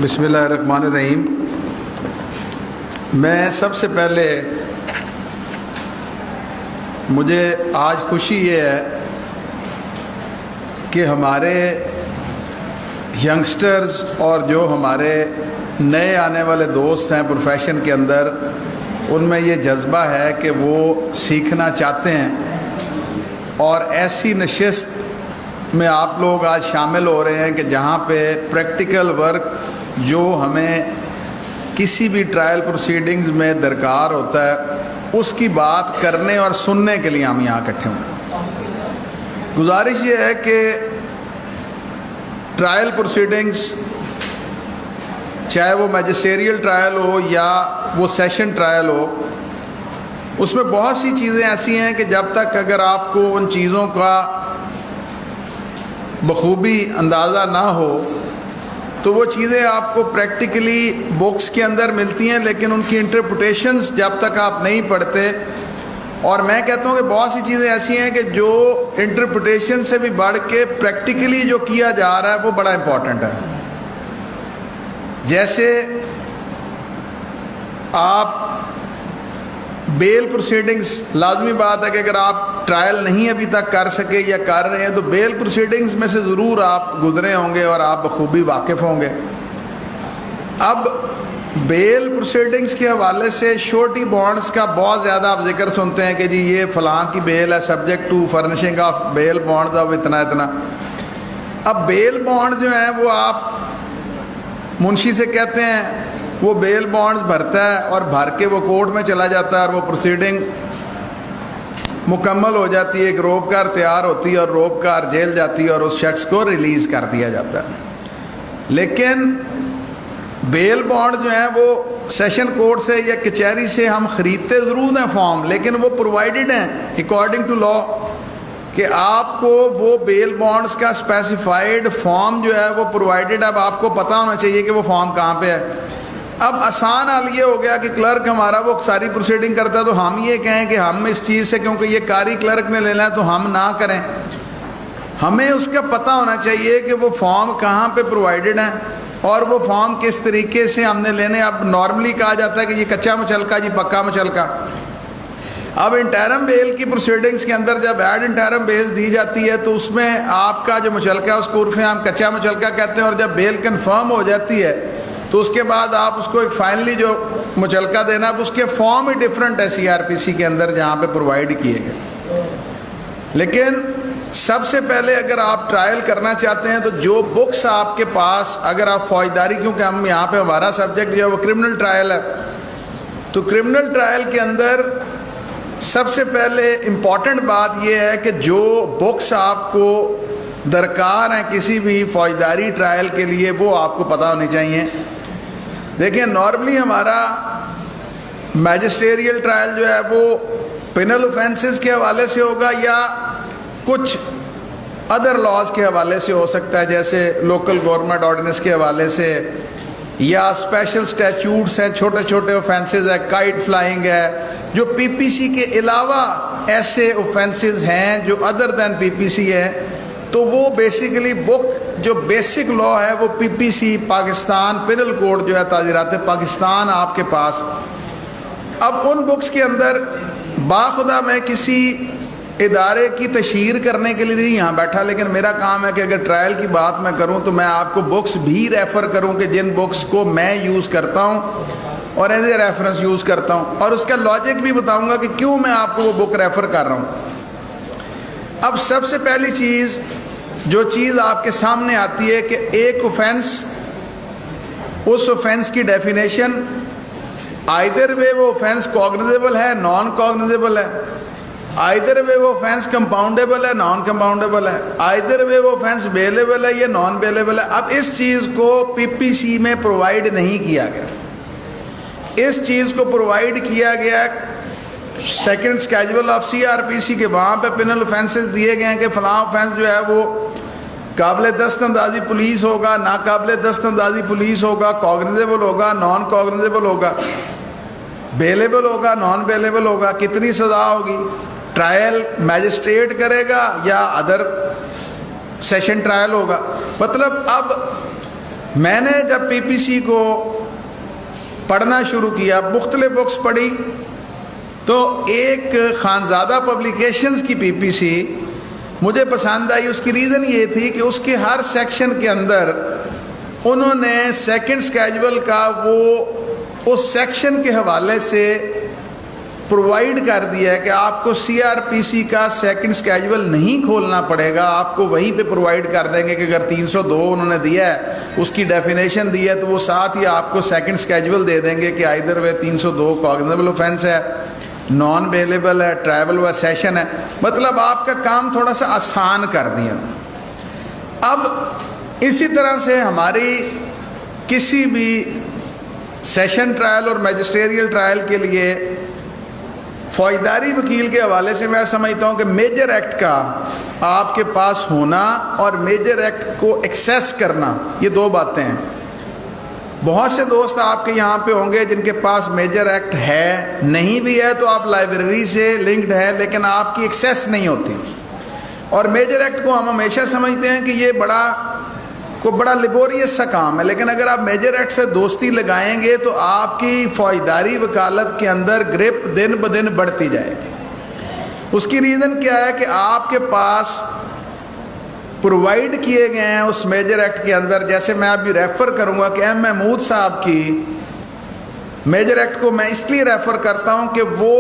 بسم اللہ الرحمن الرحیم۔ میں سب سے پہلے مجھے آج خوشی یہ ہے کہ ہمارے ینگسٹرز اور جو ہمارے نئے آنے والے دوست ہیں پروفیشن کے اندر، ان میں یہ جذبہ ہے کہ وہ سیکھنا چاہتے ہیں، اور ایسی نشست میں آپ لوگ آج شامل ہو رہے ہیں کہ جہاں پہ پریکٹیکل ورک جو ہمیں کسی بھی ٹرائل پروسیڈنگز میں درکار ہوتا ہے اس کی بات کرنے اور سننے کے لیے ہم یہاں اکٹھے ہوئے۔ گزارش یہ ہے کہ ٹرائل پروسیڈنگز چاہے وہ میجسٹیریل ٹرائل ہو یا وہ سیشن ٹرائل ہو، اس میں بہت سی چیزیں ایسی ہیں کہ جب تک اگر آپ کو ان چیزوں کا بخوبی اندازہ نہ ہو تو وہ چیزیں آپ کو پریکٹیکلی بکس کے اندر ملتی ہیں، لیکن ان کی انٹرپریٹیشنز جب تک آپ نہیں پڑھتے، اور میں کہتا ہوں کہ بہت سی چیزیں ایسی ہیں کہ جو انٹرپریٹیشن سے بھی بڑھ کے پریکٹیکلی جو کیا جا رہا ہے وہ بڑا امپورٹنٹ ہے۔ جیسے آپ بیل پروسیڈنگز، لازمی بات ہے کہ اگر آپ ٹرائل نہیں ابھی تک کر سکے یا کر رہے ہیں تو بیل پروسیڈنگز میں سے ضرور آپ گزرے ہوں گے اور آپ بخوبی واقف ہوں گے۔ اب بیل پروسیڈنگز کے حوالے سے شورٹی بانڈز کا بہت زیادہ آپ ذکر سنتے ہیں کہ جی یہ فلاں کی بیل ہے subject to furnishing of bail bonds اب اتنا۔ اب بیل بانڈ جو ہیں وہ آپ منشی سے کہتے ہیں، وہ بیل بانڈز بھرتا ہے اور بھر کے وہ کورٹ میں چلا جاتا ہے اور وہ پروسیڈنگ مکمل ہو جاتی ہے، ایک روبکار تیار ہوتی ہے اور روبکار جیل جاتی ہے اور اس شخص کو ریلیز کر دیا جاتا ہے۔ لیکن بیل بانڈ جو ہیں وہ سیشن کورٹ سے یا کچہری سے ہم خریدتے ضرور ہیں فارم، لیکن وہ پرووائڈڈ ہیں اکارڈنگ ٹو لا کہ آپ کو وہ بیل بانڈز کا اسپیسیفائڈ فارم جو ہے وہ پرووائڈڈ۔ اب آپ کو پتہ ہونا چاہیے کہ وہ فارم کہاں پہ ہے۔ اب آسان حال یہ ہو گیا کہ کلرک ہمارا وہ ساری پروسیڈنگ کرتا ہے تو ہم یہ کہیں کہ ہم اس چیز سے، کیونکہ یہ کاری کلرک نے لینا ہے تو ہم نہ کریں۔ ہمیں اس کا پتہ ہونا چاہیے کہ وہ فارم کہاں پہ پرووائڈڈ ہیں اور وہ فارم کس طریقے سے ہم نے لینے۔ اب نارملی کہا جاتا ہے کہ یہ کچا مچلکا، جی پکا مچلکا۔ اب انٹرم بیل کی پروسیڈنگز کے اندر جب ایڈ انٹرم بیل دی جاتی ہے تو اس میں آپ کا جو مچلکا ہے اس کو عرف عام کچا مچلکا کہتے ہیں، اور جب بیل کنفرم ہو جاتی ہے تو اس کے بعد آپ اس کو ایک فائنلی جو مچلکا دینا، اب اس کے فارم ہی ڈفرینٹ ہے CRPC کے اندر جہاں پہ پرووائڈ کیے گئے۔ لیکن سب سے پہلے اگر آپ ٹرائل کرنا چاہتے ہیں تو جو بکس آپ کے پاس، اگر آپ فوجداری، کیونکہ ہم یہاں پہ ہمارا سبجیکٹ جو ہے وہ کرمنل ٹرائل ہے، تو کرمنل ٹرائل کے اندر سب سے پہلے امپورٹنٹ بات یہ ہے کہ جو بکس آپ کو درکار ہیں کسی بھی فوجداری ٹرائل کے لیے وہ آپ کو پتہ ہونی چاہیے۔ دیکھیں نارملی ہمارا میجسٹیریل ٹرائل جو ہے وہ پینل اوفینسز کے حوالے سے ہوگا یا کچھ ادر لاز کے حوالے سے ہو سکتا ہے، جیسے لوکل گورنمنٹ آرڈیننس کے حوالے سے، یا اسپیشل اسٹیچوٹس ہیں، چھوٹے چھوٹے اوفینسز ہے، کائٹ فلائنگ ہے، جو PPC کے علاوہ ایسے اوفینسز ہیں جو ادر دین PPC ہیں، تو وہ بیسیکلی بک جو بیسک لا ہے وہ PPC پاکستان پینل کوڈ جو ہے تعزیرات پاکستان آپ کے پاس۔ اب ان بکس کے اندر باخدا میں کسی ادارے کی تشہیر کرنے کے لیے نہیں یہاں بیٹھا، لیکن میرا کام ہے کہ اگر ٹرائل کی بات میں کروں تو میں آپ کو بکس بھی ریفر کروں کہ جن بکس کو میں یوز کرتا ہوں اور ایز اے ریفرنس یوز کرتا ہوں، اور اس کا لاجک بھی بتاؤں گا کہ کیوں میں آپ کو وہ بک ریفر کر رہا ہوں۔ اب سب سے پہلی چیز جو چیز آپ کے سامنے آتی ہے کہ ایک اوفینس، اس اوفینس کی ڈیفینیشن، آئدر وے وہ اوفینس کوگنیزیبل ہے، نان کوگنیزیبل ہے، آئدر وے وہ اوفینس کمپاؤنڈیبل ہے، نان کمپاؤنڈیبل ہے، آئدر وے وہ اوفینس بیلیبل ہے یا نان بیلیبل ہے۔ اب اس چیز کو PPC میں پرووائڈ نہیں کیا گیا، اس چیز کو پرووائڈ کیا گیا سیکنڈ اسکیجول آف CRPC کے، وہاں پہ پینل اوفینسز دیے گئے ہیں کہ فلاں اوفینس جو ہے وہ قابل دست اندازی پولیس ہوگا، ناقابل دست اندازی پولیس ہوگا، کوگنیزیبل ہوگا، نان کوگنیزیبل ہوگا، بیلیبل ہوگا، نان بیلیبل ہوگا، کتنی سزا ہوگی، ٹرائل میجسٹریٹ کرے گا یا ادر سیشن ٹرائل ہوگا۔ مطلب اب میں نے جب پی پی سی کو پڑھنا شروع کیا، مختلف بکس پڑھی، تو ایک خانزادہ پبلیکیشنز کی پی پی سی مجھے پسند آئی۔ اس کی ریزن یہ تھی کہ اس کے ہر سیکشن کے اندر انہوں نے سیکنڈ اسکیجول کا وہ اس سیکشن کے حوالے سے پرووائڈ کر دیا ہے کہ آپ کو سی آر پی سی کا سیکنڈ اسکیجول نہیں کھولنا پڑے گا، آپ کو وہیں پہ پرووائڈ کر دیں گے کہ اگر 302 انہوں نے دیا ہے، اس کی ڈیفینیشن دی ہے، تو وہ ساتھ ہی آپ کو سیکنڈ اسکیجول دے دیں گے کہ آئدر وہ 302 کاگنیزیبل اوفینس ہے، نان بیلیبل ہے، ٹرائبل و سیشن ہے۔ مطلب آپ کا کام تھوڑا سا آسان کر دیا۔ اب اسی طرح سے ہماری کسی بھی سیشن ٹرائل اور میجسٹریل ٹرائل کے لیے فوجداری وکیل کے حوالے سے میں سمجھتا ہوں کہ میجر ایکٹ کا آپ کے پاس ہونا اور میجر ایکٹ کو ایکسیس کرنا، یہ دو باتیں ہیں۔ بہت سے دوست آپ کے یہاں پہ ہوں گے جن کے پاس میجر ایکٹ ہے، نہیں بھی ہے تو آپ لائبریری سے لنکڈ ہیں، لیکن آپ کی ایکسیس نہیں ہوتی۔ اور میجر ایکٹ کو ہم ہمیشہ سمجھتے ہیں کہ یہ بڑا لیبوریس سا کام ہے، لیکن اگر آپ میجر ایکٹ سے دوستی لگائیں گے تو آپ کی فوجداری وکالت کے اندر گرپ دن بدن بڑھتی جائے گی۔ اس کی ریزن کیا ہے کہ آپ کے پاس پرووائڈ کیے گئے ہیں اس میجر ایکٹ کے اندر، جیسے میں ابھی ریفر کروں گا کہ ایم محمود صاحب کی میجر ایکٹ کو میں اس لیے ریفر کرتا ہوں کہ وہ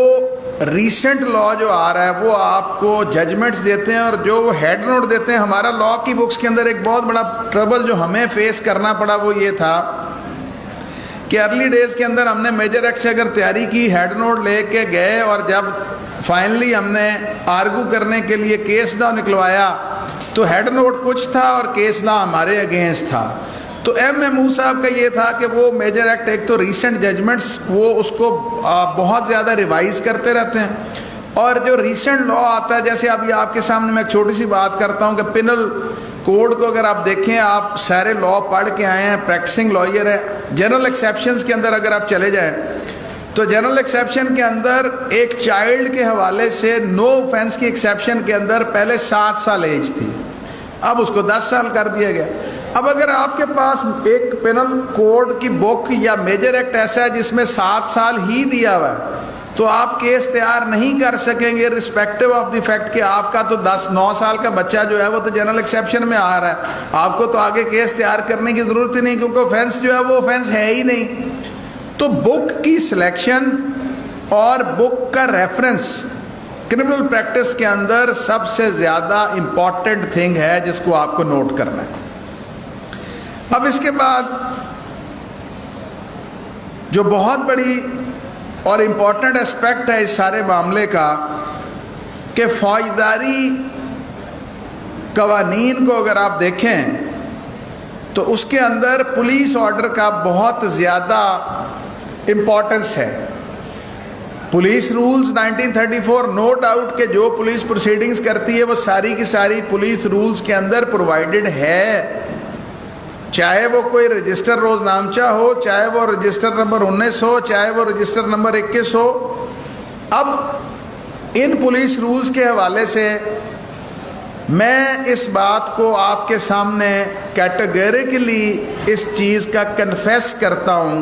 ریسنٹ لا جو آ رہا ہے وہ آپ کو ججمنٹس دیتے ہیں، اور جو وہ ہیڈ نوٹ دیتے ہیں۔ ہمارا لا کی بکس کے اندر ایک بہت بڑا ٹربل جو ہمیں فیس کرنا پڑا وہ یہ تھا کہ ارلی ڈیز کے اندر ہم نے میجر ایکٹ سے اگر تیاری کی، ہیڈ نوٹ لے کے گئے، اور جب فائنلی ہم نے آرگو کرنے کے لیے کیس لا نکلوایا تو ہیڈ نوٹ کچھ تھا اور کیس لا ہمارے اگینسٹ تھا۔ تو ایم محمود صاحب کا یہ تھا کہ وہ میجر ایکٹ ایک تو ریسنٹ ججمنٹس وہ اس کو بہت زیادہ ریوائز کرتے رہتے ہیں، اور جو ریسنٹ لا آتا ہے، جیسے ابھی آپ کے سامنے میں ایک چھوٹی سی بات کرتا ہوں کہ پینل کوڈ کو اگر آپ دیکھیں، آپ سارے لا پڑھ کے آئے ہیں، پریکٹسنگ لائر ہیں، جنرل ایکسیپشنز کے اندر اگر آپ چلے جائیں تو جنرل ایکسیپشن کے اندر ایک چائلڈ کے حوالے سے نو اوفینس کی ایکسیپشن کے اندر پہلے 7 سال ایج تھی، اب اس کو 10 سال کر دیا گیا۔ اب اگر آپ کے پاس ایک پینل کوڈ کی بک یا میجر ایکٹ ایسا ہے جس میں 7 سال ہی دیا ہوا ہے، تو آپ کیس تیار نہیں کر سکیں گے رسپیکٹو آف دی فیکٹ کہ آپ کا تو 9 سال کا بچہ جو ہے وہ تو جنرل ایکسیپشن میں آ رہا ہے، آپ کو تو آگے کیس تیار کرنے کی ضرورت ہی نہیں، کیونکہ اوفینس جو ہے وہ اوفینس ہے ہی نہیں۔ تو بک کی سلیکشن اور بک کا ریفرنس کرمنل پریکٹس کے اندر سب سے زیادہ امپورٹنٹ تھنگ ہے جس کو آپ کو نوٹ کرنا ہے۔ اب اس کے بعد جو بہت بڑی اور امپورٹنٹ اسپیکٹ ہے اس سارے معاملے کا کہ فوجداری قوانین کو اگر آپ دیکھیں تو اس کے اندر پولیس آرڈر کا بہت زیادہ امپورٹنس ہے۔ پولیس رولز 1934 نو ڈاؤٹ کہ جو پولیس پروسیڈنگز کرتی ہے وہ ساری کی ساری پولیس رولز کے اندر پرووائڈڈ ہے، چاہے وہ کوئی رجسٹر روز نامچہ ہو، چاہے وہ رجسٹر نمبر 19 ہو، چاہے وہ رجسٹر نمبر 21 ہو۔ اب ان پولیس رولز کے حوالے سے میں اس بات کو آپ کے سامنے کیٹیگریکلی اس چیز کا کنفیس کرتا ہوں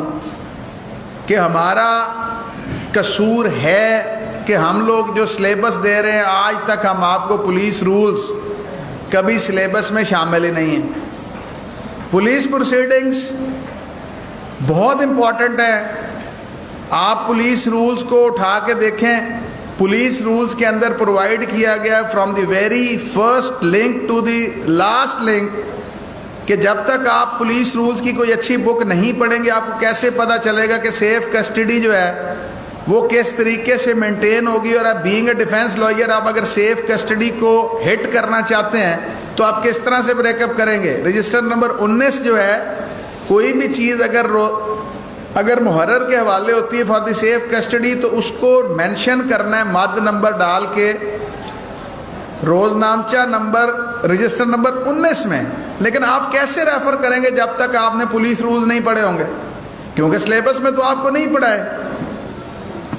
کہ ہمارا قصور ہے کہ ہم لوگ جو سلیبس دے رہے ہیں آج تک ہم آپ کو پولیس رولز کبھی سلیبس میں شامل ہی نہیں ہیں۔ پولیس پروسیڈنگز بہت امپورٹنٹ ہیں، آپ پولیس رولز کو اٹھا کے دیکھیں، پولیس رولز کے اندر پرووائڈ کیا گیا from the very first link to the last link کہ جب تک آپ پولیس رولز کی کوئی اچھی بک نہیں پڑھیں گے آپ کو کیسے پتہ چلے گا کہ سیف کسٹڈی جو ہے وہ کس طریقے سے مینٹین ہوگی، اور آپ بینگ اے ڈیفینس لائر آپ اگر سیف کسٹڈی کو ہٹ کرنا چاہتے ہیں تو آپ کس طرح سے بریک اپ کریں گے۔ رجسٹر نمبر 19 جو ہے کوئی بھی چیز اگر محرر کے حوالے ہوتی ہے فار دی سیف کسٹڈی تو اس کو مینشن کرنا ہے مد نمبر ڈال کے روز نامچہ نمبر رجسٹر نمبر 19 میں، لیکن آپ کیسے ریفر کریں گے جب تک آپ نے پولیس رولز نہیں پڑھے ہوں گے، کیونکہ سلیبس میں تو آپ کو نہیں پڑھا ہے۔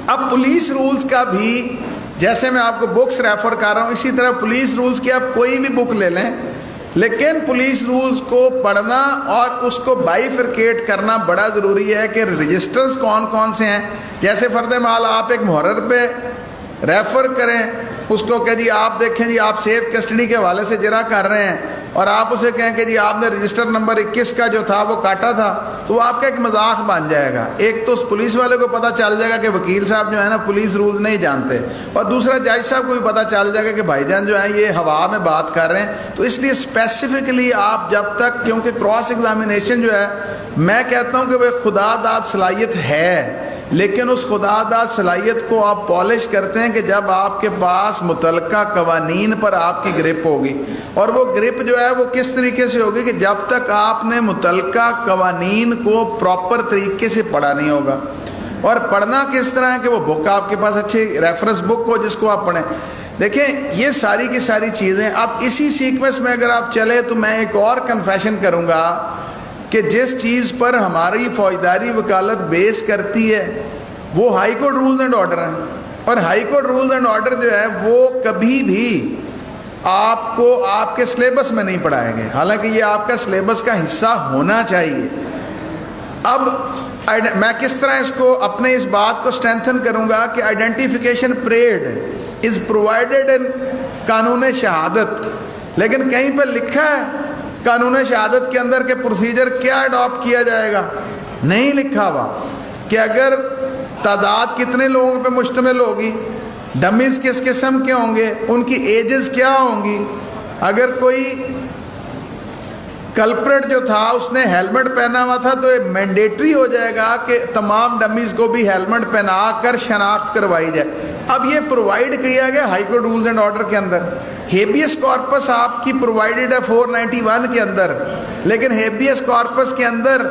اب پولیس رولز کا بھی جیسے میں آپ کو بکس ریفر کر رہا ہوں اسی طرح پولیس رولز کی آپ کوئی بھی بک لے لیں، لیکن پولیس رولز کو پڑھنا اور اس کو بائیفرکیٹ کرنا بڑا ضروری ہے کہ رجسٹرز کون کون سے ہیں. جیسے فرد محال آپ ایک محرر پہ ریفر کریں اس کو کہ جی آپ دیکھیں جی آپ سیف کسٹڈی کے حوالے سے جرا کر رہے ہیں اور آپ اسے کہیں کہ جی آپ نے رجسٹر نمبر 21 کا جو تھا وہ کاٹا تھا, تو وہ آپ کا ایک مذاق بن جائے گا. ایک تو اس پولیس والے کو پتہ چل جائے گا کہ وکیل صاحب جو ہے نا پولیس رولز نہیں جانتے, اور دوسرا جج صاحب کو بھی پتہ چل جائے گا کہ بھائی جان جو ہیں یہ ہوا میں بات کر رہے ہیں. تو اس لیے اسپیسیفکلی آپ جب تک, کیونکہ کراس ایگزامینیشن جو ہے میں کہتا ہوں کہ وہ ایک خدا داد صلاحیت ہے, لیکن اس خدا داد صلاحیت کو آپ پالش کرتے ہیں کہ جب آپ کے پاس متعلقہ قوانین پر آپ کی گرپ ہوگی. اور وہ گرپ جو ہے وہ کس طریقے سے ہوگی کہ جب تک آپ نے متعلقہ قوانین کو پراپر طریقے سے پڑھا نہیں ہوگا. اور پڑھنا کس طرح ہے کہ وہ بک آپ کے پاس اچھی ریفرنس بک ہو جس کو آپ پڑھیں. دیکھیں یہ ساری کی ساری چیزیں اب اسی سیکوینس میں اگر آپ چلے تو میں ایک اور کنفیشن کروں گا کہ جس چیز پر ہماری فوجداری وکالت بیس کرتی ہے وہ high court rules and order ہیں. اور high court rules and order جو ہے وہ کبھی بھی آپ کو آپ کے سلیبس میں نہیں پڑھائے گئے, حالانکہ یہ آپ کا سلیبس کا حصہ ہونا چاہیے. اب میں کس طرح اس کو اپنے اس بات کو اسٹرینتھن کروں گا کہ آئیڈینٹیفیکیشن پریڈ از پرووائڈیڈ ان قانون شہادت, لیکن کہیں پر لکھا ہے قانون شہادت کے اندر کہ پروسیجر کیا اڈاپٹ کیا جائے گا؟ نہیں لکھا ہوا کہ اگر تعداد کتنے لوگوں پہ مشتمل ہوگی, ڈمیز کس قسم کے ہوں گے, ان کی ایجز کیا ہوں گی. اگر کوئی کلپریٹ جو تھا اس نے ہیلمٹ پہنا ہوا تھا تو یہ مینڈیٹری ہو جائے گا کہ تمام ڈمیز کو بھی ہیلمٹ پہنا کر شناخت کروائی جائے. اب یہ پرووائڈ کیا گیا high court rules and order کے اندر. ہیبیس کارپس آپ کی پرووائڈڈ ہے 491 کے اندر, لیکن ہیبیس کارپس کے اندر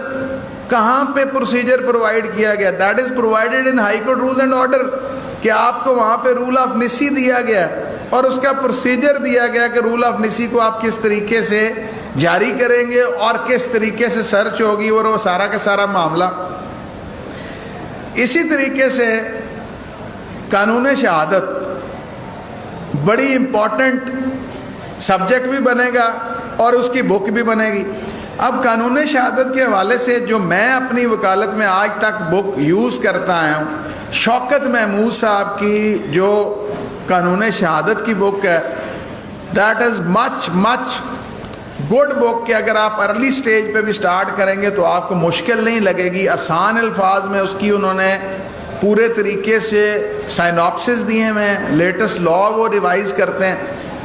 کہاں پہ پروسیجر پرووائڈ کیا گیا؟ That is provided in high court rules and order, کہ آپ کو وہاں پہ رول آف نسی دیا گیا اور اس کا پروسیجر دیا گیا کہ رول آف نسی کو آپ کس طریقے سے جاری کریں گے اور کس طریقے سے سرچ ہوگی اور وہ سارا کا سارا معاملہ. اسی طریقے سے قانون شہادت بڑی امپورٹنٹ سبجیکٹ بھی بنے گا اور اس کی بک بھی بنے گی. اب قانون شہادت کے حوالے سے جو میں اپنی وکالت میں آج تک بک یوز کرتا آیا ہوں, شوکت محمود صاحب کی جو قانون شہادت کی بک ہے, that is much good book کہ اگر آپ ارلی سٹیج پہ بھی سٹارٹ کریں گے تو آپ کو مشکل نہیں لگے گی. آسان الفاظ میں اس کی انہوں نے پورے طریقے سے سائنوپسس دیے ہیں, لیٹسٹ لا وہ ریوائز کرتے ہیں,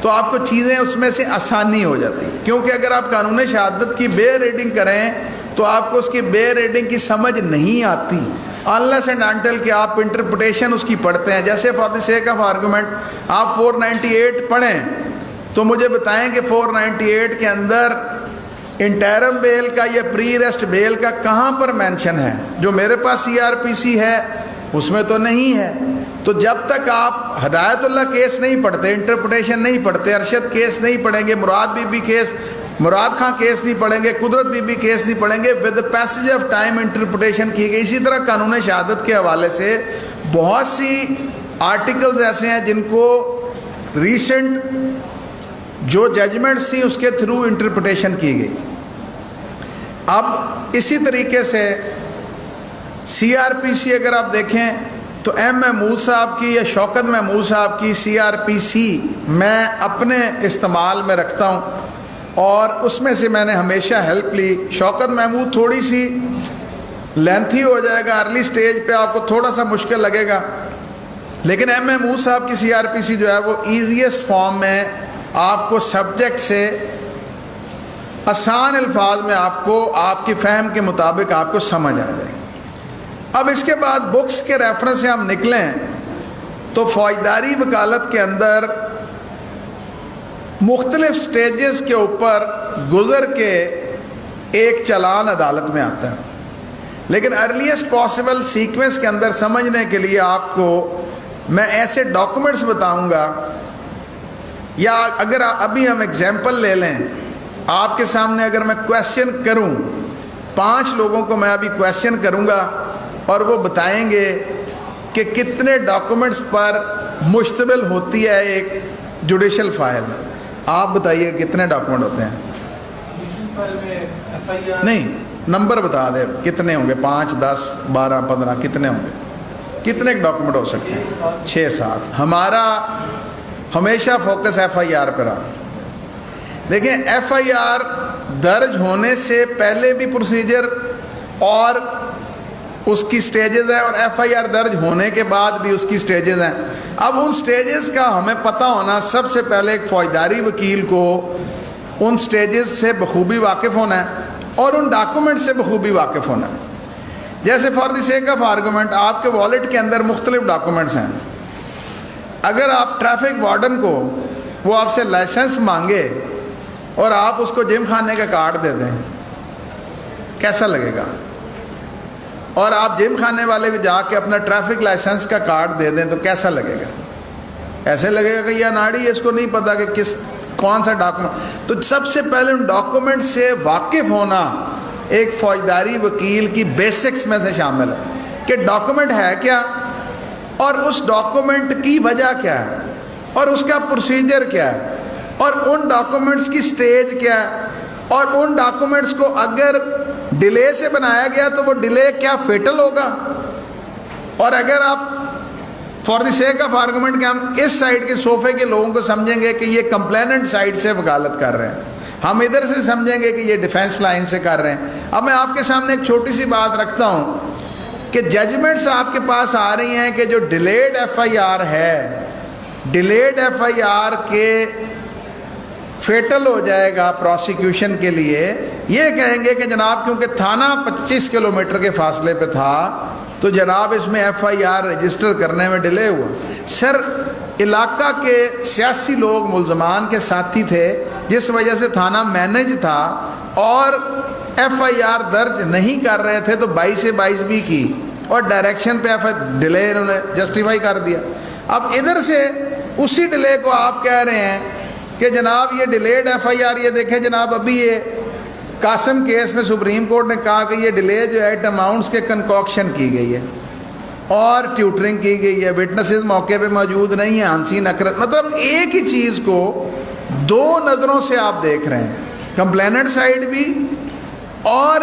تو آپ کو چیزیں اس میں سے آسانی ہو جاتی. کیونکہ اگر آپ قانون شہادت کی بے ریڈنگ کریں تو آپ کو اس کی بے ریڈنگ کی سمجھ نہیں آتی unless and until کہ آپ انٹرپریٹیشن اس کی پڑھتے ہیں. جیسے for the sake of argument آپ 498 پڑھیں تو مجھے بتائیں کہ 498 کے اندر انٹرم بیل کا یا پری ریسٹ بیل کا کہاں پر مینشن ہے؟ جو میرے پاس CRPC ہے اس میں تو نہیں ہے. تو جب تک آپ ہدایت اللہ کیس نہیں پڑھتے, انٹرپریٹیشن نہیں پڑھتے, ارشد کیس نہیں پڑھیں گے, مراد بی بی کیس, مراد خان کیس نہیں پڑھیں گے, قدرت بی بی کیس نہیں پڑھیں گے, with passage of time interpretation کی گئی. اسی طرح قانون شہادت کے حوالے سے بہت سی آرٹیکلز ایسے ہیں جن کو ریسنٹ جو ججمنٹس تھیں اس کے تھرو انٹرپریٹیشن کی گئی. اب اسی طریقے سے CRPC اگر آپ دیکھیں تو ایم محمود صاحب کی یا شوکت محمود صاحب کی CRPC میں اپنے استعمال میں رکھتا ہوں اور اس میں سے میں نے ہمیشہ ہیلپ لی. شوکت محمود تھوڑی سی لینتھی ہو جائے گا, ارلی سٹیج پہ آپ کو تھوڑا سا مشکل لگے گا, لیکن ایم محمود صاحب کی CRPC جو ہے وہ ایزیسٹ فارم میں آپ کو سبجیکٹ سے آسان الفاظ میں آپ کو آپ کی فہم کے مطابق آپ کو سمجھ آ جائے. اب اس کے بعد بکس کے ریفرنس سے ہم نکلیں تو فوجداری وکالت کے اندر مختلف سٹیجز کے اوپر گزر کے ایک چلان عدالت میں آتا ہے, لیکن ارلیسٹ پاسبل سیکوینس کے اندر سمجھنے کے لیے آپ کو میں ایسے ڈاکومنٹس بتاؤں گا, یا اگر ابھی ہم ایگزامپل لے لیں, آپ کے سامنے اگر میں کویسچن کروں, 5 لوگوں کو میں ابھی کویسچن کروں گا اور وہ بتائیں گے کہ کتنے ڈاکومنٹس پر مشتمل ہوتی ہے ایک جوڈیشل فائل. آپ بتائیے کتنے ڈاکومنٹ ہوتے ہیں؟ نہیں، نمبر بتا دیں کتنے ہوں گے، 5 10 12 15 کتنے ہوں گے؟ کتنے ڈاکومنٹ ہو سکتے ہیں؟ 6 7۔ ہمارا ہمیشہ فوکس ایف آئی آر پر رہا۔ دیکھیں ایف آئی آر درج ہونے سے پہلے بھی پروسیجر اور اس کی سٹیجز ہیں، اور ایف آئی آر درج ہونے کے بعد بھی اس کی سٹیجز ہیں۔ اب ان سٹیجز کا ہمیں پتہ ہونا، سب سے پہلے ایک فوجداری وکیل کو ان سٹیجز سے بخوبی واقف ہونا ہے اور ان ڈاکومنٹ سے بخوبی واقف ہونا ہے۔ جیسے for the sake of argument آپ کے والیٹ کے اندر مختلف ڈاکومنٹس ہیں، اگر آپ ٹریفک وارڈن کو وہ آپ سے لائسنس مانگے اور آپ اس کو جم خانے کا کارڈ دے دیں، کیسا لگے گا؟ اور آپ جم خانے والے بھی جا کے اپنا ٹریفک لائسنس کا کارڈ دے دیں تو کیسا لگے گا؟ ایسے لگے گا کہ یہ اناڑی ہے، اس کو نہیں پتا کہ کون سا ڈاکومنٹ۔ تو سب سے پہلے ان ڈاکومنٹ سے واقف ہونا ایک فوجداری وکیل کی بیسکس میں سے شامل ہے کہ ڈاکومنٹ ہے کیا، اور اس ڈاکومنٹ کی وجہ کیا ہے، اور اس کا پروسیجر کیا ہے، اور ان ڈاکومنٹس کی سٹیج کیا ہے، اور ان ڈاکومنٹس کو اگر ڈیلے سے بنایا گیا تو وہ ڈیلے کیا فیٹل ہوگا، اور اگر آپ for the sake of argument کہ ہم اس سائڈ کے صوفے کے لوگوں کو سمجھیں گے کہ یہ کمپلیننٹ سائڈ سے وکالت کر رہے ہیں، ہم ادھر سے سمجھیں گے کہ یہ ڈیفینس لائن سے کر رہے ہیں۔ اب میں آپ کے سامنے ایک چھوٹی سی بات رکھتا ہوں کہ ججمنٹس آپ کے پاس آ رہی ہیں کہ جو ڈیلیڈ ایف آئی آر ہے، ڈیلیڈ ایف آئی آر کے فیٹل ہو جائے گا پروسیکیوشن کے لیے، یہ کہیں گے کہ جناب کیونکہ تھانہ 25 کلومیٹر کے فاصلے پہ تھا تو جناب اس میں ایف آئی آر رجسٹر کرنے میں ڈیلے ہوا۔ سر علاقہ کے سیاسی لوگ ملزمان کے ساتھی تھے جس وجہ سے تھانہ مینج تھا اور ایف آئی آر درج نہیں کر رہے تھے تو 22 سے 22 بھی کی اور ڈائریکشن پہ ڈیلے انہوں نے جسٹیفائی کر دیا۔ اب ادھر سے اسی ڈیلے کو آپ کہہ رہے ہیں کہ جناب یہ ڈیلیڈ ایف آئی آر، یہ دیکھیں جناب ابھی یہ قاسم کیس میں سپریم کورٹ نے کہا کہ یہ ڈیلے جو ہے اماؤنٹس کے کنکوکشن کی گئی ہے اور ٹیوٹرنگ کی گئی ہے، وٹنسز موقع پہ موجود نہیں ہیں، انسین اکرت، مطلب ایک ہی چیز کو دو نظروں سے آپ دیکھ رہے ہیں، کمپلیننٹ سائڈ بھی اور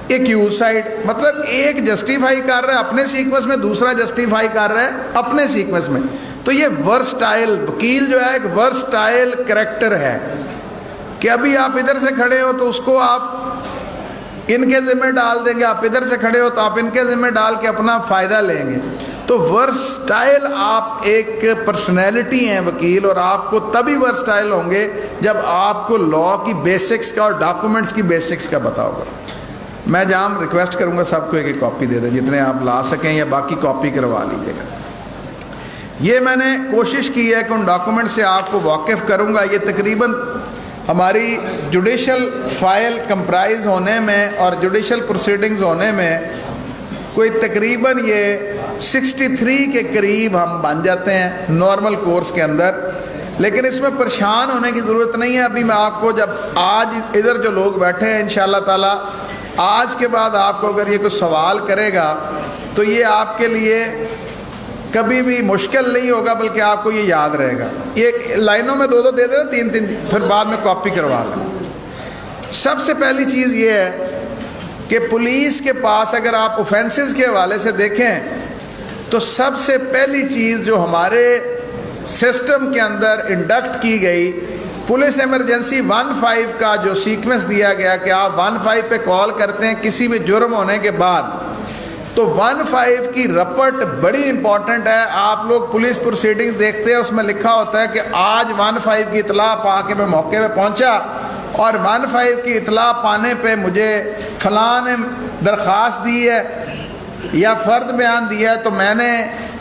ایکیوز سائڈ، مطلب ایک جسٹیفائی کر رہا ہے اپنے سیکوینس میں، دوسرا جسٹیفائی کر رہا ہے اپنے سیکوینس میں۔ تو یہ ورسٹائل وکیل جو ہے ایک ورسٹائل کریکٹر ہے کہ ابھی آپ ادھر سے کھڑے ہو تو اس کو آپ ان کے ذمہ ڈال دیں گے، آپ ادھر سے کھڑے ہو تو آپ ان کے ذمہ ڈال کے اپنا فائدہ لیں گے۔ تو ورسٹائل آپ ایک پرسنالٹی ہیں وکیل، اور آپ کو تبھی ورسٹائل ہوں گے جب آپ کو لا کی بیسکس کا اور ڈاکومنٹس کی بیسکس کا پتہ ہوگا۔ میں جام ریکویسٹ کروں گا سب کو ایک ایک کاپی دے دیں، جتنے آپ لا سکیں، یا باقی کاپی کروا لیجیے گا۔ یہ میں نے کوشش کی ہے کہ ان ڈاکومنٹ سے آپ کو واقف کروں گا۔ یہ تقریباً ہماری جوڈیشل فائل کمپرائز ہونے میں اور جوڈیشل پروسیڈنگز ہونے میں کوئی تقریباً یہ 63 کے قریب ہم بن جاتے ہیں نارمل کورس کے اندر، لیکن اس میں پریشان ہونے کی ضرورت نہیں ہے۔ ابھی میں آپ کو جب آج ادھر جو لوگ بیٹھے ہیں انشاءاللہ تعالی، آج کے بعد آپ کو اگر یہ کوئی سوال کرے گا تو یہ آپ کے لیے کبھی بھی مشکل نہیں ہوگا، بلکہ آپ کو یہ یاد رہے گا۔ یہ لائنوں میں 2 دے دینا، 3 پھر بعد میں کاپی کروا لیں۔ سب سے پہلی چیز یہ ہے کہ پولیس کے پاس اگر آپ اوفینسز کے حوالے سے دیکھیں تو سب سے پہلی چیز جو ہمارے سسٹم کے اندر انڈکٹ کی گئی، پولیس ایمرجنسی 15 کا جو سیکوینس دیا گیا کہ آپ 15 پہ کال کرتے ہیں کسی بھی جرم ہونے کے بعد، تو 15 کی رپٹ بڑی امپورٹنٹ ہے۔ آپ لوگ پولیس پروسیڈنگز دیکھتے ہیں، اس میں لکھا ہوتا ہے کہ آج 15 کی اطلاع پا کے میں موقع پہ پہنچا اور 15 کی اطلاع پانے پہ مجھے فلاں نے درخواست دی ہے یا فرد بیان دیا ہے، تو میں نے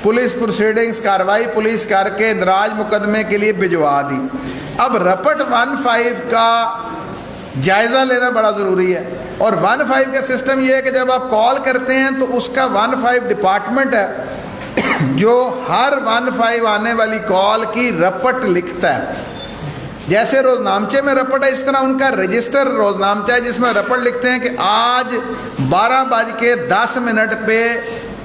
پولیس پروسیڈنگز کارروائی پولیس کر کے اندراج مقدمے کے لیے بھجوا دی۔ اب رپٹ 15 کا جائزہ لینا بڑا ضروری ہے، اور 15 کا سسٹم یہ ہے کہ جب آپ کال کرتے ہیں تو اس کا 15 ڈپارٹمنٹ ہے جو ہر 15 آنے والی کال کی رپٹ لکھتا ہے۔ جیسے روزنامچے میں رپٹ ہے، اس طرح ان کا رجسٹر روزنامچہ ہے جس میں رپٹ لکھتے ہیں کہ آج 12:10 پہ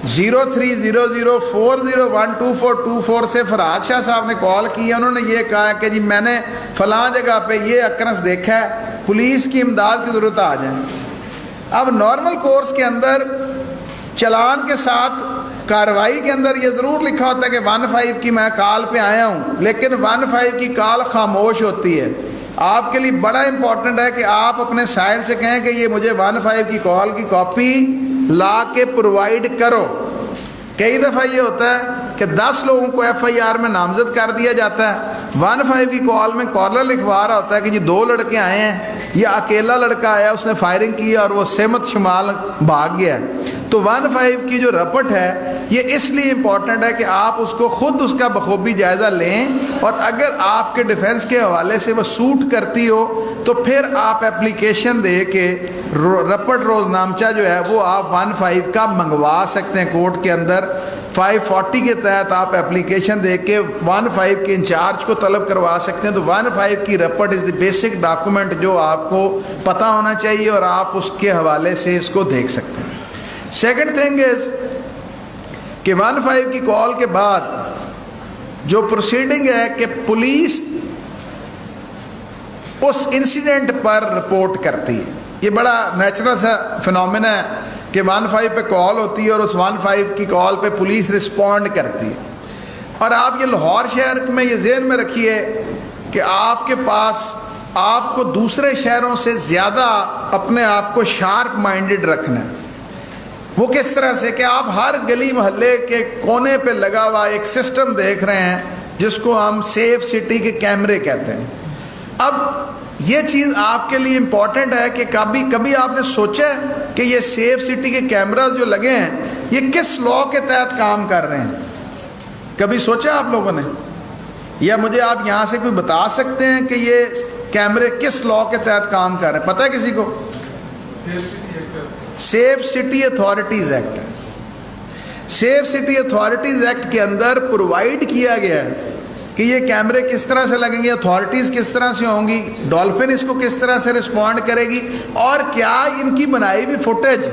030040122424 سے فراز شاہ صاحب نے کال کی ہے. انہوں نے یہ کہا کہ جی میں نے فلاں جگہ پہ یہ اکرنس دیکھا ہے, پولیس کی امداد کی ضرورت آ جائے. اب نارمل کورس کے اندر چلان کے ساتھ کارروائی کے اندر یہ ضرور لکھا ہوتا ہے کہ 15 کی میں کال پہ آیا ہوں, لیکن 15 کی کال خاموش ہوتی ہے. آپ کے لیے بڑا امپورٹنٹ ہے کہ آپ اپنے سائل سے کہیں کہ یہ مجھے 15 کی کال کی کاپی لا کے پرووائڈ کرو. کئی دفعہ یہ ہوتا ہے کہ 10 لوگوں کو FIR میں نامزد کر دیا جاتا ہے, 15 کی کال میں کالر لکھوا رہا ہوتا ہے کہ جی 2 لڑکے آئے ہیں یا اکیلا لڑکا آیا, اس نے فائرنگ کی اور وہ سمت شمال بھاگ گیا. تو 15 کی جو رپٹ ہے یہ اس لیے امپورٹنٹ ہے کہ آپ اس کو خود اس کا بخوبی جائزہ لیں, اور اگر آپ کے ڈیفنس کے حوالے سے وہ سوٹ کرتی ہو تو پھر آپ اپلیکیشن دے کے رپٹ روزنامچہ جو ہے وہ آپ 15 کا منگوا سکتے ہیں کورٹ کے اندر. 540 کے تحت آپ اپلیکیشن دے کے 15 کے انچارج کو طلب کروا سکتے ہیں. تو 15 کی رپٹ از دی بیسک ڈاکومنٹ جو آپ کو پتہ ہونا چاہیے, اور آپ اس کے حوالے سے اس کو دیکھ سکتے ہیں. سیکنڈ تھنگ از کہ 15 کی کال کے بعد جو پروسیڈنگ ہے کہ پولیس اس انسیڈنٹ پر رپورٹ کرتی ہے. یہ بڑا نیچرل سا فنومینا ہے کہ 15 پہ کال ہوتی ہے اور اس 15 کی کال پہ پولیس رسپونڈ کرتی ہے. اور آپ یہ لاہور شہر میں یہ ذہن میں رکھیے کہ آپ کے پاس آپ کو دوسرے شہروں سے زیادہ اپنے آپ کو شارپ مائنڈڈ رکھنا ہے. وہ کس طرح سے کہ آپ ہر گلی محلے کے کونے پہ لگا ہوا ایک سسٹم دیکھ رہے ہیں جس کو ہم سیف سٹی کے کیمرے کہتے ہیں. اب یہ چیز آپ کے لیے امپورٹنٹ ہے کہ کبھی آپ نے سوچا ہے کہ یہ سیف سٹی کے کیمراز جو لگے ہیں یہ کس لا کے تحت کام کر رہے ہیں؟ کبھی سوچا آپ لوگوں نے؟ یا مجھے آپ یہاں سے کوئی بتا سکتے ہیں کہ یہ کیمرے کس لا کے تحت کام کر رہے ہیں؟ پتہ ہے کسی کو؟ Safe city authorities act. Safe city authorities act کے اندر پرووائڈ کیا گیا ہے کہ یہ کیمرے کس طرح سے لگیں گے, اتھارٹیز کس طرح سے ہوں گی, ڈولفن اس کو کس طرح سے رسپونڈ کرے گی, اور کیا ان کی بنائی ہوئی فوٹیج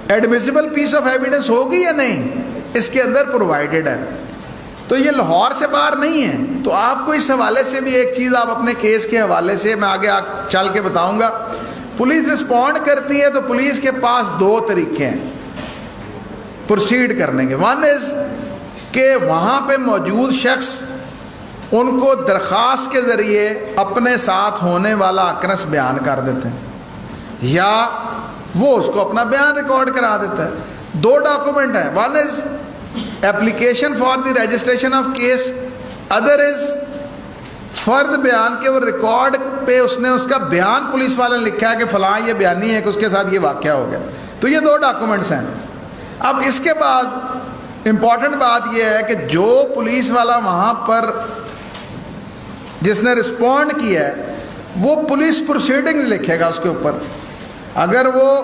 ایڈمیسیبل پیس آف ایویڈنس ہوگی یا نہیں, اس کے اندر پرووائڈڈ ہے. تو یہ لاہور سے باہر نہیں ہے. تو آپ کو اس حوالے سے بھی ایک چیز آپ اپنے کیس کے حوالے سے میں آگے چل کے بتاؤں گا. پولیس رسپونڈ کرتی ہے تو پولیس کے پاس 2 طریقے ہیں پروسیڈ کرنے کے. ون از کہ وہاں پہ موجود شخص ان کو درخواست کے ذریعے اپنے ساتھ ہونے والا اکرنس بیان کر دیتے ہیں, یا وہ اس کو اپنا بیان ریکارڈ کرا دیتا ہے. 2 ڈاکومنٹ ہیں. One is application for the registration of case, other is فرد بیان کے وہ ریکارڈ پہ اس نے اس کا بیان پولیس والے نے لکھا ہے کہ فلاں یہ بیانی ہے کہ اس کے ساتھ یہ واقعہ ہو گیا. تو یہ 2 ڈاکومنٹس ہیں. اب اس کے بعد امپورٹنٹ بات یہ ہے کہ جو پولیس والا وہاں پر جس نے رسپونڈ کیا ہے وہ پولیس پروسیڈنگز لکھے گا اس کے اوپر. اگر وہ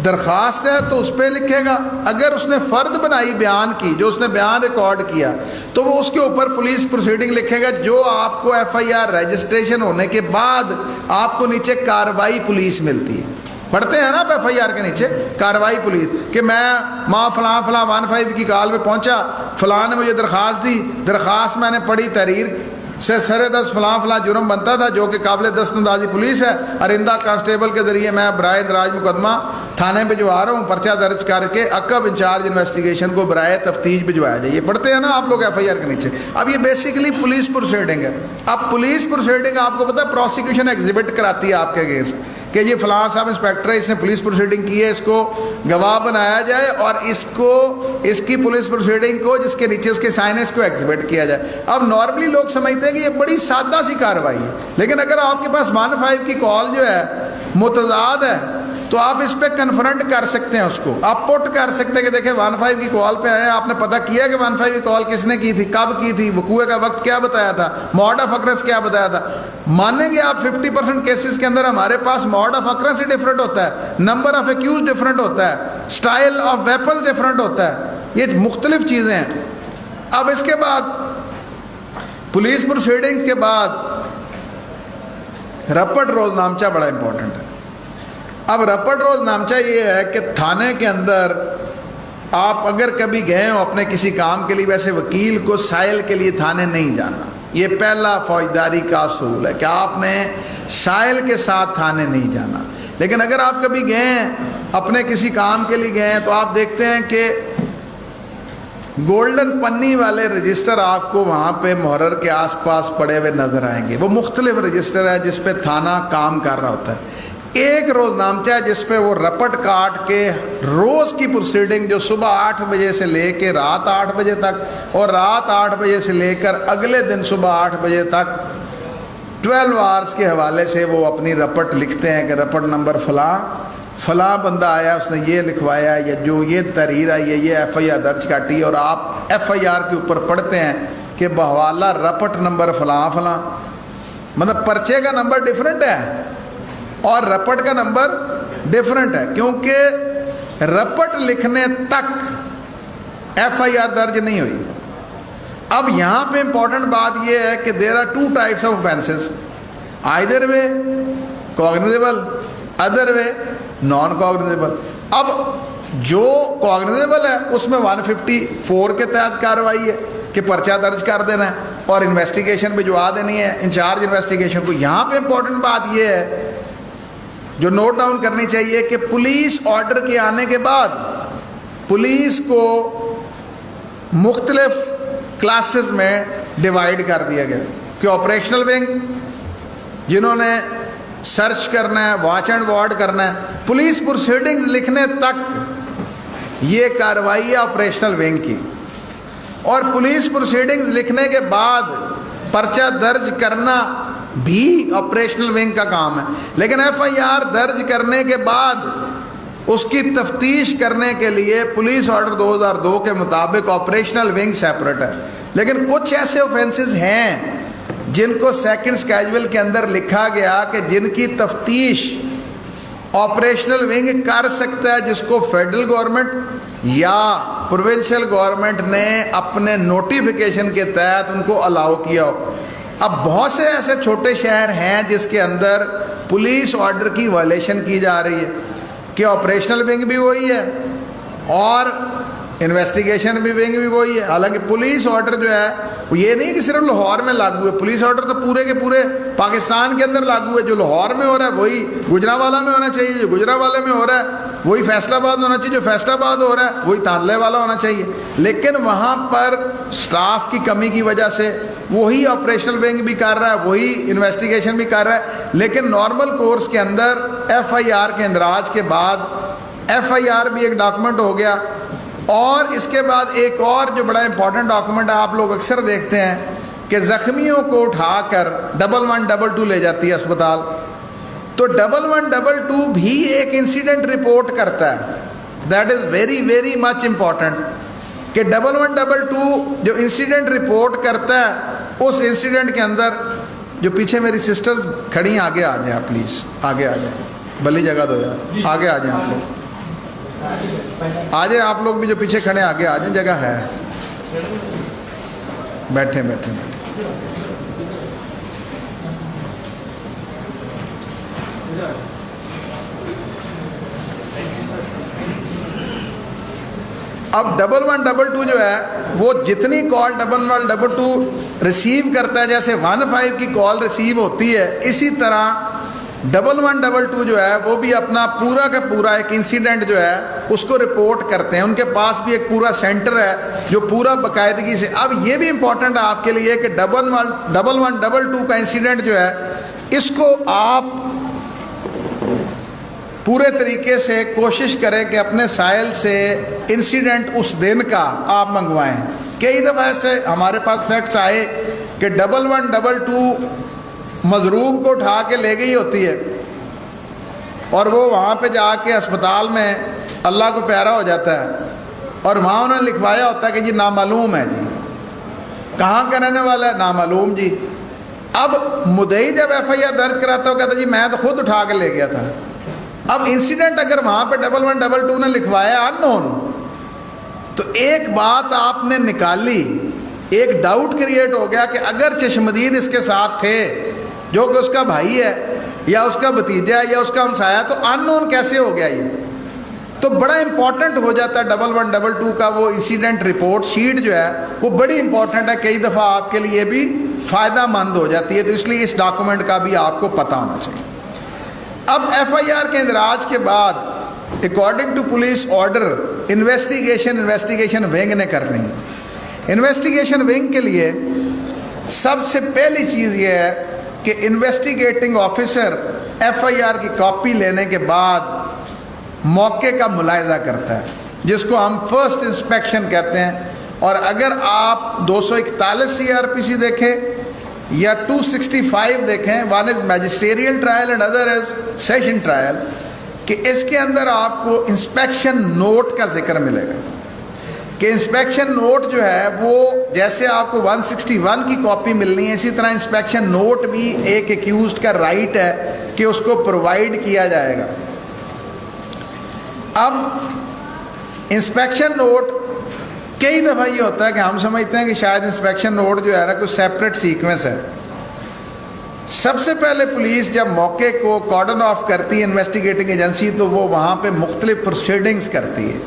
درخواست ہے تو اس پہ لکھے گا, اگر اس نے فرد بنائی بیان کی, جو اس نے بیان ریکارڈ کیا, تو وہ اس کے اوپر پولیس پروسیڈنگ لکھے گا, جو آپ کو FIR رجسٹریشن ہونے کے بعد آپ کو نیچے کارروائی پولیس ملتی ہے. پڑھتے ہیں نا آپ FIR کے نیچے کارروائی پولیس کہ میں ماں فلاں 15 کی کال پہ پہنچا, فلاں نے مجھے درخواست دی, درخواست میں نے پڑھی, تحریر سے سر 10 فلاں جرم بنتا تھا جو کہ قابل دست اندازی پولیس ہے, ارندہ کانسٹیبل کے ذریعے میں برائے اندراج مقدمہ تھانے بھجوا رہا ہوں, پرچہ درج کر کے عقب انچارج انویسٹیگیشن کو برائے تفتیش بھجوایا جائے. یہ پڑھتے ہیں نا آپ لوگ FIR کے نیچے. اب یہ بیسیکلی پولیس پروسیڈنگ ہے. اب پولیس پروسیڈنگ آپ کو پتہ ہے پروسیکیوشن ایگزیبٹ کراتی ہے آپ کے اگینسٹ کہ یہ فلاں صاحب انسپیکٹر ہے, اس نے پولیس پروسیڈنگ کی ہے, اس کو گواہ بنایا جائے اور اس کی پولیس پروسیڈنگ کو جس کے نیچے اس کے سائن ہے اس کو ایگزیبٹ کیا جائے. اب نارملی لوگ سمجھتے ہیں کہ یہ بڑی سادہ سی کارروائی ہے, لیکن اگر آپ کے پاس 15 کی کال جو ہے متضاد ہے تو آپ اس پہ کنفرنٹ کر سکتے ہیں, اس کو آپ پٹ کر سکتے ہیں کہ دیکھیں 15 کی کال پہ آئے, آپ نے پتہ کیا کہ 15 کی کال کس نے کی تھی, کب کی تھی, وقوع کا وقت کیا بتایا تھا, موڈ آف اکرنس کیا بتایا تھا. مانیں گے آپ 50% کیسز کے اندر ہمارے پاس موڈ آف اکرنس ہی ڈفرینٹ ہوتا ہے, نمبر آف ایکیوز ڈفرینٹ ہوتا ہے, اسٹائل آف ویپن ڈفرینٹ ہوتا ہے, یہ مختلف چیزیں ہیں. اب اس کے بعد پولیس پروسیڈنگ کے بعد رپٹ روزنامچہ بڑا امپورٹنٹ ہے. اب رپٹ روزنامچہ یہ ہے کہ تھانے کے اندر آپ اگر کبھی گئے ہو اپنے کسی کام کے لیے، ویسے وکیل کو سائل کے لیے تھانے نہیں جانا، یہ پہلا فوجداری کا اصول ہے کہ آپ نے سائل کے ساتھ تھانے نہیں جانا۔ لیکن اگر آپ کبھی گئے ہیں اپنے کسی کام کے لیے گئے ہیں تو آپ دیکھتے ہیں کہ گولڈن پنی والے رجسٹر آپ کو وہاں پہ محرر کے آس پاس پڑے ہوئے نظر آئیں گے۔ وہ مختلف رجسٹر ہے جس پہ تھانہ کام کر رہا ہوتا ہے۔ ایک روز نامچہ ہے جس پہ وہ رپٹ کاٹ کے روز کی پروسیڈنگ جو صبح 8 بجے سے لے کے رات 8 بجے تک اور رات 8 بجے سے لے کر اگلے دن صبح 8 بجے تک 12 آورس کے حوالے سے وہ اپنی رپٹ لکھتے ہیں کہ رپٹ نمبر فلاں بندہ آیا، اس نے یہ لکھوایا، یا جو یہ تحریر آئی ہے، یہ ایف آئی آر درج کاٹی ہے، اور آپ ایف آئی آر کے اوپر پڑھتے ہیں کہ بحوالہ رپٹ نمبر فلاں، مطلب پرچے کا نمبر ڈیفرنٹ ہے اور رپٹ کا نمبر ڈیفرنٹ ہے، کیونکہ رپٹ لکھنے تک ایف آئی آر درج نہیں ہوئی۔ اب یہاں پہ امپورٹنٹ بات یہ ہے کہ there are 2 types of offenses، either way cognizable، other way non cognizable. اب جو کوگنیزیبل ہے اس میں 154 کے تحت کارروائی ہے کہ پرچہ درج کر دینا ہے اور انویسٹیگیشن بھجوا دینی ہے انچارج انویسٹیگیشن کو۔ یہاں پہ امپورٹنٹ بات یہ ہے جو نوٹ ڈاؤن کرنی چاہیے کہ پولیس آرڈر کے آنے کے بعد پولیس کو مختلف کلاسز میں ڈیوائیڈ کر دیا گیا کہ آپریشنل ونگ جنہوں نے سرچ کرنا ہے، واچ اینڈ وارڈ کرنا ہے، پولیس پروسیڈنگز لکھنے تک یہ کارروائی ہے آپریشنل ونگ کی، اور پولیس پروسیڈنگز لکھنے کے بعد پرچہ درج کرنا بھی آپریشنل ونگ کا کام ہے۔ لیکن ایف آئی آر درج کرنے کے بعد اس کی تفتیش کرنے کے لیے پولیس آرڈر 2002 کے مطابق آپریشنل ونگ سیپریٹ ہے۔ لیکن کچھ ایسے اوفینسز ہیں جن کو سیکنڈ اسکیجول کے اندر لکھا گیا کہ جن کی تفتیش آپریشنل ونگ کر سکتا ہے، جس کو فیڈرل گورنمنٹ یا پروونشل گورنمنٹ نے اپنے نوٹیفیکیشن کے تحت ان کو الاؤ کیا ہو۔ اب بہت سے ایسے چھوٹے شہر ہیں جس کے اندر پولیس آرڈر کی وائلیشن کی جا رہی ہے کہ آپریشنل ونگ بھی وہی ہے اور انویسٹیگیشن بھی ونگ بھی وہی ہے۔ حالانکہ پولیس آرڈر جو ہے وہ یہ نہیں کہ صرف لاہور میں لاگو ہے، پولیس آرڈر تو پورے کے پورے پاکستان کے اندر لاگو ہے۔ جو لاہور میں ہو رہا ہے وہی گجرانوالہ میں ہونا چاہیے، جو گجرانوالے میں ہو رہا ہے وہی فیصل آباد ہونا چاہیے، جو فیصل آباد ہو رہا ہے وہی تانلے والا ہونا چاہیے۔ لیکن وہاں پر سٹاف کی کمی کی وجہ سے وہی آپریشنل ونگ بھی کر رہا ہے، وہی انویسٹیگیشن بھی کر رہا ہے۔ لیکن نارمل کورس کے اندر ایف آئی آر کے اندراج کے بعد ایف آئی آر بھی ایک ڈاکومنٹ ہو گیا، اور اس کے بعد ایک اور جو بڑا امپورٹنٹ ڈاکومنٹ ہے، آپ لوگ اکثر دیکھتے ہیں کہ زخمیوں کو اٹھا کر 1122 لے جاتی ہے اسپتال، تو 1122 بھی ایک انسیڈنٹ رپورٹ کرتا ہے۔ That is very very much important کہ 1122 جو انسیڈنٹ رپورٹ کرتا ہے، اس انسیڈنٹ کے اندر جو پیچھے میری سسٹرز کھڑی ہیں آگے آ جائیں آپ پلیز، آگے آ جائیں، بھلی جگہ دو یار، آگے آ جائیں آپ لوگ، آ جائیں آپ لوگ بھی جو پیچھے کھڑے آگے آ جائیں، جگہ ہے، بیٹھے بیٹھے بیٹھے۔ اب 1122 جو ہے وہ جتنی کال 1122 ریسیو کرتا ہے، جیسے 15 کی کال ریسیو ہوتی ہے، اسی طرح 1122 جو ہے وہ بھی اپنا پورا کا پورا ایک انسیڈنٹ جو ہے اس کو رپورٹ کرتے ہیں۔ ان کے پاس بھی ایک پورا سینٹر ہے جو پورا باقاعدگی سے، اب یہ بھی امپورٹنٹ ہے آپ کے لیے کہ 1122 کا انسیڈنٹ جو ہے اس کو آپ پورے طریقے سے کوشش کریں کہ اپنے سائل سے انسیڈنٹ اس دن کا آپ منگوائیں۔ کئی دفعہ ایسے ہمارے پاس فیکٹس آئے کہ 1122 مضروب کو اٹھا کے لے گئی ہوتی ہے اور وہ وہاں پہ جا کے اسپتال میں اللہ کو پیارا ہو جاتا ہے، اور وہاں انہوں نے لکھوایا ہوتا ہے کہ جی نامعلوم ہے، جی کہاں کا رہنے والا ہے، نامعلوم جی۔ اب مدعی جب ایف آئی آر درج کراتا ہو کہتا جی میں تو خود اٹھا کے لے گیا تھا۔ اب انسیڈنٹ اگر وہاں پہ 1122 نے لکھوایا ان نون، تو ایک بات آپ نے نکالی، ایک ڈاؤٹ کریٹ ہو گیا کہ اگر چشمدید اس کے ساتھ تھے جو کہ اس کا بھائی ہے یا اس کا بھتیجا ہے یا اس کا ہمسایہ، تو ان نون کیسے ہو گیا یہ؟ تو بڑا امپورٹنٹ ہو جاتا ہے 1122 کا وہ انسیڈنٹ رپورٹ شیٹ جو ہے وہ بڑی امپورٹنٹ ہے، کئی دفعہ آپ کے لیے بھی فائدہ مند ہو جاتی ہے، تو اس لیے اس ڈاکومنٹ کا بھی آپ کو پتہ ہونا چاہیے۔ اب ایف آئی آر کے اندراج کے بعد according to police order investigation wing نے کرنی ہے۔ انویسٹیگیشن ونگ کے لیے سب سے پہلی چیز یہ ہے کہ investigating officer F I R کی کاپی لینے کے بعد موقع کا ملاحظہ کرتا ہے، جس کو ہم فرسٹ انسپیکشن کہتے ہیں۔ اور اگر آپ 241 سی آر پی سی دیکھیں یا 265 دیکھیں، one is magisterial trial and other is session trial, کہ اس کے اندر آپ کو انسپیکشن نوٹ کا ذکر ملے گا کہ انسپیکشن نوٹ جو ہے وہ جیسے آپ کو 161 کی کاپی ملنی ہے، اسی طرح انسپیکشن نوٹ بھی ایک ایکیوزڈ کا رائٹ ہے کہ اس کو پرووائڈ کیا جائے گا۔ اب انسپیکشن نوٹ کئی دفعہ یہ ہوتا ہے کہ ہم سمجھتے ہیں کہ شاید انسپیکشن نوٹ جو ہے نا کوئی سیپریٹ سیکوینس ہے۔ سب سے پہلے پولیس جب موقع کو کارڈن آف کرتی ہے انویسٹیگیٹنگ ایجنسی، تو وہ وہاں پہ مختلف پروسیڈنگز کرتی ہے۔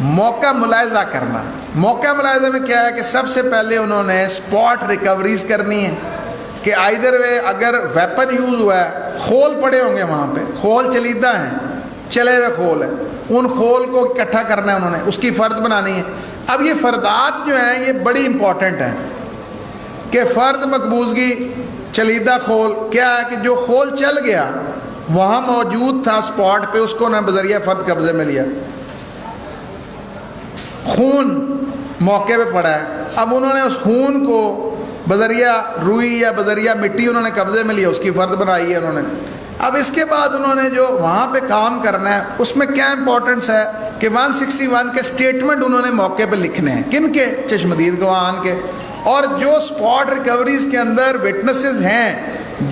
موقع ملاحظہ کرنا، موقع ملاحظہ میں کیا ہے کہ سب سے پہلے انہوں نے اسپاٹ ریکوریز کرنی ہے کہ آئدر وے اگر ویپن یوز ہوا ہے، خول پڑے ہوں گے وہاں پہ، خول چلیدہ ہیں، چلے ہوئے خول ہیں، ان خول کو اکٹھا کرنا ہے انہوں نے، اس کی فرد بنانی ہے۔ اب یہ فردات جو ہیں یہ بڑی امپورٹنٹ ہیں کہ فرد مقبوضگی چلیدہ خول کیا ہے کہ جو خول چل گیا وہاں موجود تھا اسپاٹ پہ، اس کو انہوں نے بذریعہ فرد قبضے میں لیا۔ خون موقع پہ پڑا ہے، اب انہوں نے اس خون کو بذریعہ روئی یا بذریعہ مٹی انہوں نے قبضے میں لیا، اس کی فرد بنائی ہے انہوں نے۔ اب اس کے بعد انہوں نے جو وہاں پہ کام کرنا ہے اس میں کیا امپورٹنس ہے کہ 161 کے سٹیٹمنٹ انہوں نے موقع پہ لکھنے ہیں، کن کے؟ چشمدید گواہان کے۔ اور جو سپاٹ ریکوریز کے اندر وٹنسز ہیں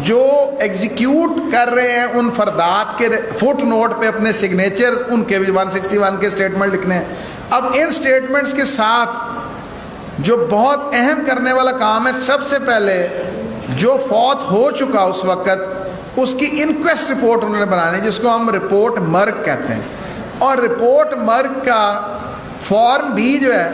جو ایگزیکیوٹ کر رہے ہیں ان فردات کے فٹ نوٹ پہ اپنے سگنیچرز، ان کے بھی 161 کے سٹیٹمنٹ لکھنے ہیں۔ اب ان سٹیٹمنٹس کے ساتھ جو بہت اہم کرنے والا کام ہے، سب سے پہلے جو فوت ہو چکا اس وقت اس کی انکویسٹ رپورٹ انہوں نے بنانی ہے، جس کو ہم رپورٹ مرگ کہتے ہیں۔ اور رپورٹ مرگ کا فارم بھی جو ہے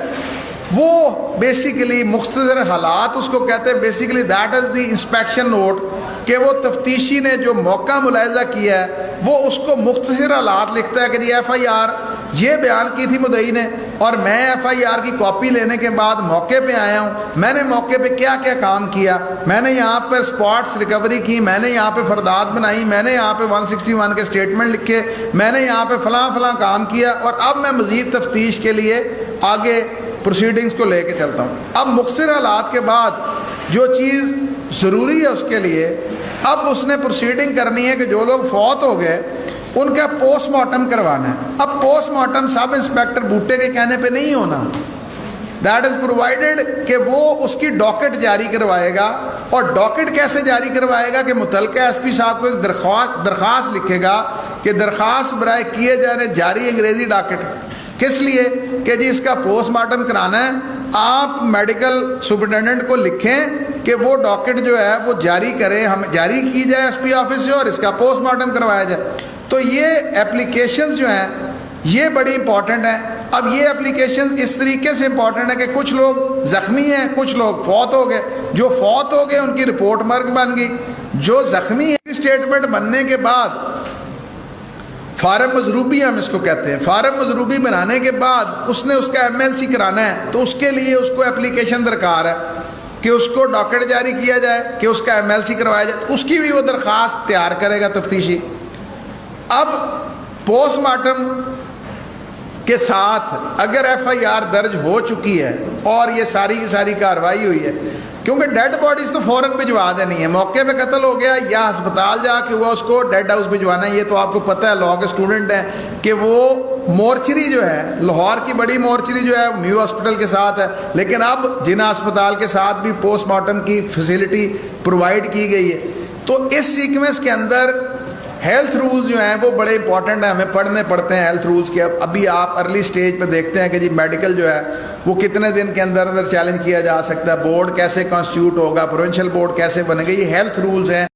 وہ بیسیکلی مختصر حالات اس کو کہتے ہیں، basically that is the inspection note, کہ وہ تفتیشی نے جو موقع ملاحظہ کیا ہے وہ اس کو مختصر حالات لکھتا ہے کہ جی ایف آئی آر یہ بیان کی تھی مدعی نے، اور میں ایف آئی آر کی کاپی لینے کے بعد موقع پہ آیا ہوں، میں نے موقع پہ کیا کیا کام کیا، میں نے یہاں پر اسپاٹس ریکوری کی، میں نے یہاں پہ فردات بنائی، میں نے یہاں پہ 161 کے سٹیٹمنٹ لکھے، میں نے یہاں پہ فلاں فلاں کام کیا، اور اب میں مزید تفتیش کے لیے آگے پروسیڈنگز کو لے کے چلتا ہوں۔ اب مختصر حالات کے بعد جو چیز ضروری ہے اس کے لیے، اب اس نے پروسیڈنگ کرنی ہے کہ جو لوگ فوت ہو گئے ان کا پوسٹ مارٹم کروانا ہے۔ اب پوسٹ مارٹم سب انسپیکٹر بوٹے کے کہنے پہ نہیں ہونا، دیٹ از پرووائڈیڈ کہ وہ اس کی ڈاکٹ جاری کروائے گا۔ اور ڈاکٹ کیسے جاری کروائے گا کہ متعلقہ ایس پی صاحب کو ایک درخواست لکھے گا کہ درخواست برائے کیے جانے جاری انگریزی ڈاکٹ، کس لیے کہ جی اس کا پوسٹ مارٹم کرانا ہے، آپ میڈیکل سپرنٹینڈنٹ کو لکھیں کہ وہ ڈاکٹ جو ہے وہ جاری کرے، ہم جاری کی جائے ایس پی آفس سے، اور اس کا پوسٹ مارٹم کروایا جائے۔ تو یہ اپلیکیشنز جو ہیں یہ بڑی امپورٹنٹ ہیں۔ اب یہ اپلیکیشنز اس طریقے سے امپورٹنٹ ہے کہ کچھ لوگ زخمی ہیں، کچھ لوگ فوت ہو گئے، جو فوت ہو گئے ان کی رپورٹ مرگ بن گئی، جو زخمی ہیں اسٹیٹمنٹ بننے کے بعد فارم مضروبی ہم اس کو کہتے ہیں، فارم مضروبی بنانے کے بعد اس نے اس کا ایم ایل سی کرانا ہے، تو اس کے لیے اس کو اپلیکیشن درکار ہے کہ اس کو ڈاکٹ جاری کیا جائے کہ اس کا ایم ایل سی کروایا جائے، تو اس کی بھی وہ درخواست تیار کرے گا تفتیشی۔ اب پوسٹ مارٹم کے ساتھ اگر ایف آئی آر درج ہو چکی ہے اور یہ ساری کی ساری کارروائی ہوئی ہے، کیونکہ ڈیڈ باڈیز تو فوراً بھجوا دینی ہے، موقع پہ قتل ہو گیا یا ہسپتال جا کے ہوا اس کو ڈیڈ ہاؤس بھجوانا ہے۔ یہ تو آپ کو پتہ ہے، لاء کے اسٹوڈنٹ ہیں کہ وہ مورچری جو ہے لاہور کی بڑی مورچری جو ہے میو ہاسپٹل کے ساتھ ہے، لیکن اب جنا ہسپتال کے ساتھ بھی پوسٹ مارٹم کی فیسلٹی پرووائڈ کی گئی ہے۔ تو اس سیکوینس کے اندر ہیلتھ رولز جو ہیں وہ بڑے امپورٹنٹ ہیں، ہمیں پڑھنے پڑتے ہیں ہیلتھ رولز کے۔ ابھی آپ ارلی سٹیج پہ دیکھتے ہیں کہ جی میڈیکل جو ہے وہ کتنے دن کے اندر چیلنج کیا جا سکتا ہے، بورڈ کیسے کانسٹیٹیوٹ ہوگا، پروونشل بورڈ کیسے بنے گا، یہ ہیلتھ رولز ہیں۔